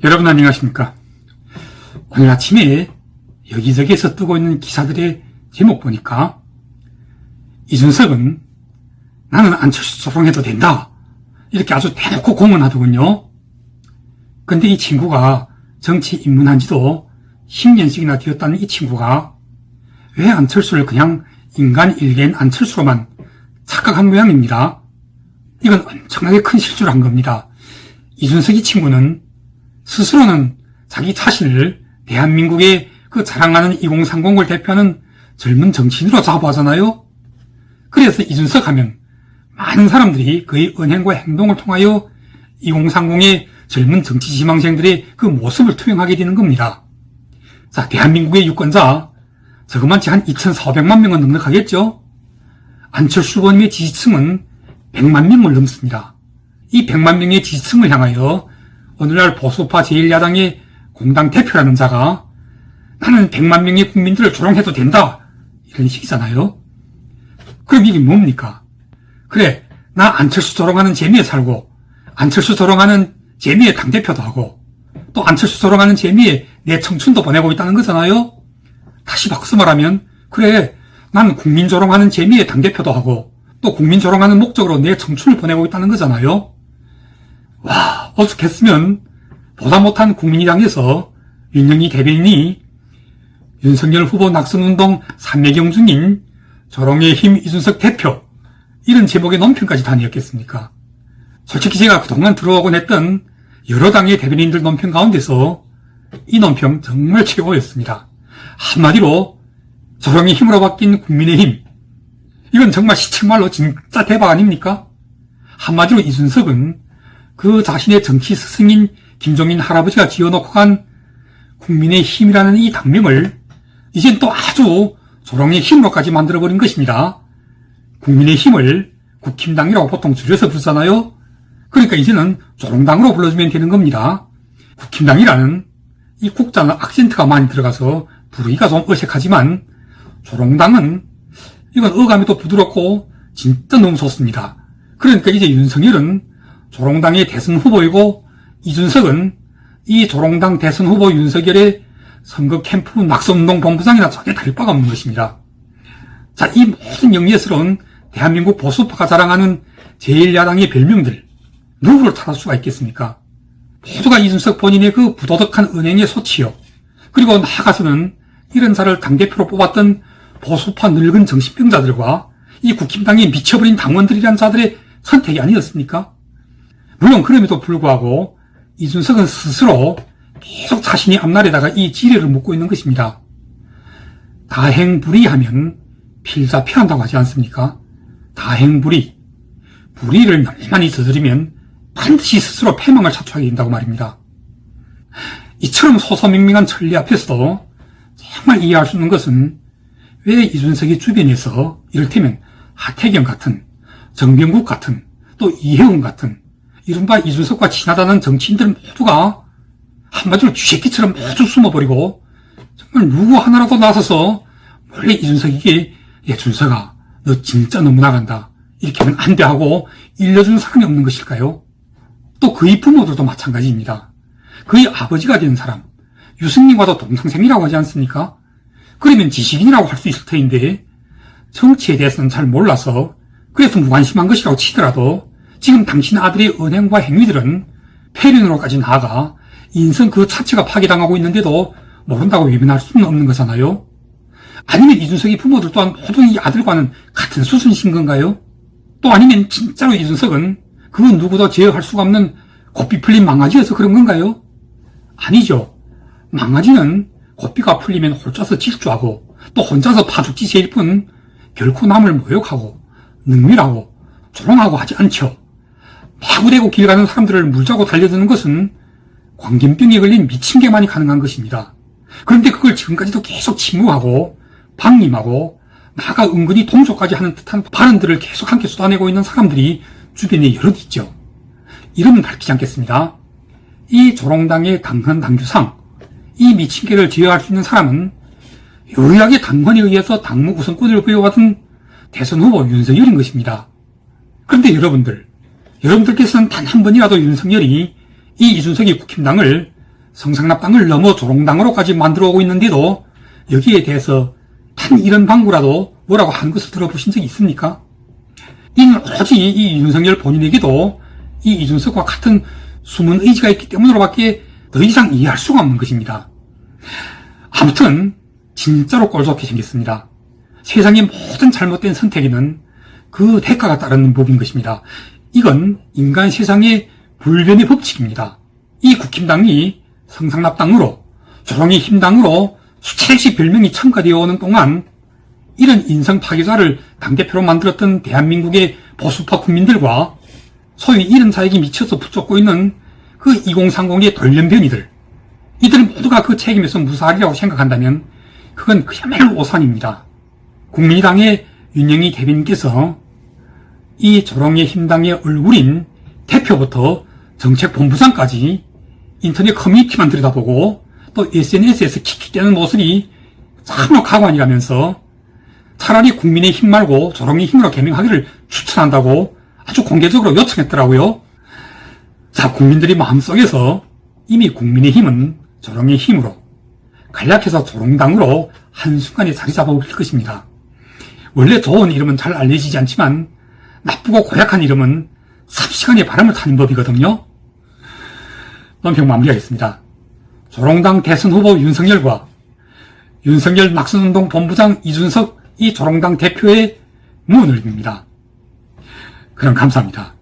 여러분 안녕하십니까? 오늘 아침에 여기저기에서 뜨고 있는 기사들의 제목 보니까 이준석은 나는 안철수 조롱해도 된다 이렇게 아주 대놓고 공언하더군요. 근데 이 친구가 정치 입문한 지도 10년씩이나 되었다는 이 친구가 왜 안철수를 그냥 인간 일개인 안철수로만 착각한 모양입니다. 이건 엄청나게 큰 실수를 한 겁니다. 이준석 이 친구는 스스로는 자기 자신을 대한민국의 그 자랑하는 2030을 대표하는 젊은 정치인으로 자부하잖아요. 그래서 이준석 하면 많은 사람들이 그의 언행과 행동을 통하여 2030의 젊은 정치 지망생들의 그 모습을 투영하게 되는 겁니다. 자, 대한민국의 유권자 저것만치 한 2,400만 명은 넉넉하겠죠? 안철수 후보님의 지지층은 100만 명을 넘습니다. 이 100만 명의 지지층을 향하여 오늘날 보수파 제1야당의 공당 대표라는 자가 나는 100만 명의 국민들을 조롱해도 된다 이런 식이잖아요. 그럼 이게 뭡니까? 그래, 나 안철수 조롱하는 재미에 살고 안철수 조롱하는 재미에 당대표도 하고 또 안철수 조롱하는 재미에 내 청춘도 보내고 있다는 거잖아요. 다시 바꿔서 말하면 그래, 난 국민 조롱하는 재미에 당대표도 하고 또 국민 조롱하는 목적으로 내 청춘을 보내고 있다는 거잖아요. 와, 오죽했으면 보다 못한 국민의당에서 윤영희 대변인이 윤석열 후보 낙선운동 삼매경 중인 조롱의 힘 이준석 대표 이런 제목의 논평까지 다니었겠습니까? 솔직히 제가 그동안 들어오곤 했던 여러 당의 대변인들 논평 가운데서 이 논평 정말 최고였습니다. 한마디로 조롱의 힘으로 바뀐 국민의힘, 이건 정말 시청말로 진짜 대박 아닙니까? 한마디로 이준석은 그 자신의 정치 스승인 김종인 할아버지가 지어놓고 간 국민의힘이라는 이 당명을 이젠 또 아주 조롱의 힘으로까지 만들어버린 것입니다. 국민의힘을 국힘당이라고 보통 줄여서 부르잖아요. 그러니까 이제는 조롱당으로 불러주면 되는 겁니다. 국힘당이라는 이 국자는 악센트가 많이 들어가서 부르기가 좀 어색하지만 조롱당은 이건 어감이 또 부드럽고 진짜 너무 좋습니다. 그러니까 이제 윤석열은 조롱당의 대선 후보이고 이준석은 이 조롱당 대선 후보 윤석열의 선거 캠프 낙선운동 본부장이나 전혀 다를 바가 없는 것입니다. 자, 이 모든 영예스러운 대한민국 보수파가 자랑하는 제1야당의 별명들 누구를 탓할 수가 있겠습니까? 모두가 이준석 본인의 그 부도덕한 은행의 소치요. 그리고 나아가서는 이런 자를 당대표로 뽑았던 보수파 늙은 정신병자들과 이 국힘당에 미쳐버린 당원들이란 자들의 선택이 아니었습니까? 물론 그럼에도 불구하고 이준석은 스스로 계속 자신이 앞날에다가 이 지뢰를 묻고 있는 것입니다. 다행불이하면 필자 피한다고 하지 않습니까? 다행불이, 불의를 너무 많이 저지르면 반드시 스스로 패망을 자초하게 된다고 말입니다. 이처럼 소소명명한 천리 앞에서도 정말 이해할 수 없는 것은 왜 이준석의 주변에서 이를테면 하태경 같은, 정병국 같은, 또 이혜원 같은 이른바 이준석과 친하다는 정치인들 모두가 한마디로 쥐새끼처럼 모두 숨어버리고 정말 누구 하나라도 나서서 원래 이준석에게 야 준석아 너 진짜 너무 나간다 이렇게 하면 안 돼 하고 일러준 사람이 없는 것일까요? 또 그의 부모들도 마찬가지입니다. 그의 아버지가 된 사람 유승민과도 동창생이라고 하지 않습니까? 그러면 지식인이라고 할 수 있을 터인데 정치에 대해서는 잘 몰라서 그래서 무관심한 것이라고 치더라도 지금 당신 아들의 언행과 행위들은 폐륜으로까지 나아가 인성 그 자체가 파괴당하고 있는데도 모른다고 외면할 수는 없는 거잖아요. 아니면 이준석의 부모들 또한 모두 이 아들과는 같은 수순이신 건가요? 또 아니면 진짜로 이준석은 그 누구도 제어할 수가 없는 고삐 풀린 망아지여서 그런 건가요? 아니죠. 망아지는 고삐가 풀리면 홀짜서 질주하고 또 혼자서 파죽지 세일 뿐 결코 남을 모욕하고 능멸하고 조롱하고 하지 않죠. 마구대고 길 가는 사람들을 물자고 달려드는 것은 광견병에 걸린 미친 개만이 가능한 것입니다. 그런데 그걸 지금까지도 계속 침묵하고 방임하고 나아가 은근히 동조까지 하는 듯한 발언들을 계속 함께 쏟아내고 있는 사람들이 주변에 여럿 있죠. 이름은 밝히지 않겠습니다. 이 조롱당의 당헌 당규상 이 미친 개를 제어할 수 있는 사람은 유일하게 당헌에 의해서 당무 우선권을 부여받은 대선 후보 윤석열인 것입니다. 그런데 여러분들께서는 단 한 번이라도 윤석열이 이 이준석이 국힘당을 성상납당을 넘어 조롱당으로까지 만들어 오고 있는데도 여기에 대해서 단 이런 방구라도 뭐라고 한 것을 들어보신 적이 있습니까? 이는 오로지 이 윤석열 본인에게도 이 이준석과 같은 숨은 의지가 있기 때문으로밖에 더 이상 이해할 수가 없는 것입니다. 아무튼 진짜로 꼴좋게 생겼습니다. 세상의 모든 잘못된 선택에는 그 대가가 따르는 법인 것입니다. 이건 인간 세상의 불변의 법칙입니다. 이 국힘당이 성상납당으로 조롱의 힘당으로 수차례씩 별명이 첨가되어 오는 동안 이런 인성 파괴자를 당대표로 만들었던 대한민국의 보수파 국민들과 소위 이런 사역에 미쳐서 붙잡고 있는 그 2030의 돌연변이들, 이들 모두가 그 책임에서 무사하리라고 생각한다면 그건 그야말로 오산입니다. 국민의당의 윤영희 대변인께서 이 조롱의 힘당의 얼굴인 대표부터 정책본부장까지 인터넷 커뮤니티만 들여다보고 또 SNS에서 킥킥대는 모습이 참으로 가관이라면서 차라리 국민의 힘 말고 조롱의 힘으로 개명하기를 추천한다고 아주 공개적으로 요청했더라고요. 자, 국민들이 마음속에서 이미 국민의 힘은 조롱의 힘으로 간략해서 조롱당으로 한순간에 자리 잡아버릴 것입니다. 원래 좋은 이름은 잘 알려지지 않지만 나쁘고 고약한 이름은 삽시간에 바람을 타는 법이거든요. 논평 마무리하겠습니다. 조롱당 대선 후보 윤석열과 윤석열 낙선운동 본부장 이준석 이 조롱당 대표의 무언을 빕니다. 그럼 감사합니다.